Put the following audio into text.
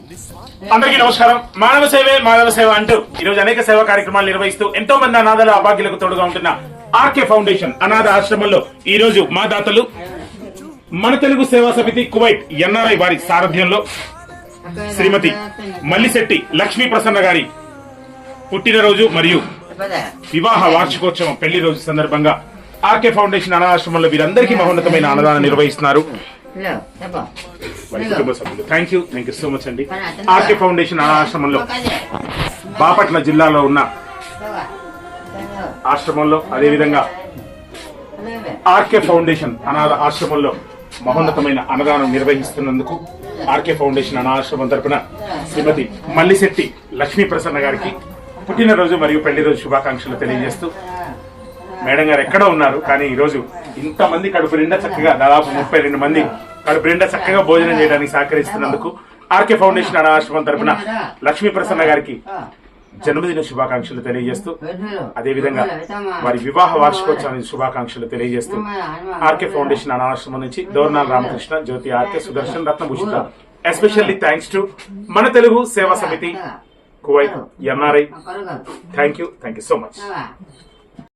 అందరికీ నమస్కారం. మానవ సేవే మానవ సేవ అంటూ ఈరోజు అనేక సేవా కార్యక్రమాలు నిర్వహిస్తూ ఎంతో మంది అనాథల అభాగ్యులకు తోడుగా ఉంటున్న ఆర్కే ఫౌండేషన్ అనాథ ఆశ్రమంలో ఈ రోజు మా దాతలు మన తెలుగు సేవా సమితి కువైట్ ఎన్ఆర్ఐ వారి సారథ్యంలో శ్రీమతి మల్లిశెట్టి లక్ష్మీ ప్రసన్న గారి పుట్టినరోజు మరియు వివాహ వార్షికోత్సవం పెళ్లి రోజు సందర్భంగా ఆర్కే ఫౌండేషన్ అనాథాశ్రమంలో వీరందరికీ మహోన్నతమైన అన్నదానం నిర్వహిస్తున్నారు. థ్యాంక్ యూ సో మచ్ అండి. ఆర్కే ఫౌండేషన్ అనాథాశ్రమంలో బాపట్ల జిల్లాలో ఉన్న ఆశ్రమంలో అదేవిధంగా ఆర్కే ఫౌండేషన్ అనాథ ఆశ్రమంలో మహోన్నతమైన అన్నదానం నిర్వహిస్తున్నందుకు ఆర్కే ఫౌండేషన్ అనాథాశ్రమం తరపున శ్రీమతి మల్లిశెట్టి లక్ష్మీ ప్రసన్న గారికి పుట్టినరోజు మరియు పెళ్లి రోజు శుభాకాంక్షలు తెలియజేస్తూ, మేడం గారు ఎక్కడో ఉన్నారు కానీ ఈ రోజు ఇంతమంది కడుపు నిండా చక్కగా దాదాపు 32 మంది కడుపు నిండా చక్కగా భోజనం చేయడానికి సహకరిస్తున్నందుకు ఆర్కే ఫౌండేషన్ అనాథాశ్రమం తరపున లక్ష్మీ ప్రసన్న గారికి జన్మదిన శుభాకాంక్షలు తెలియజేస్తూ, అదేవిధంగా వారి వివాహ వార్షికోత్సవానికి శుభాకాంక్షలు తెలియజేస్తూ ఆర్కే ఫౌండేషన్ అనాథాశ్రమం నుంచి Dornal Ramakrishna, Jyothi RK, Sudarshan, Ratnabhushitha especially thanks to మన Telugu Seva Samithi Kuwait NRI. Thank you so much.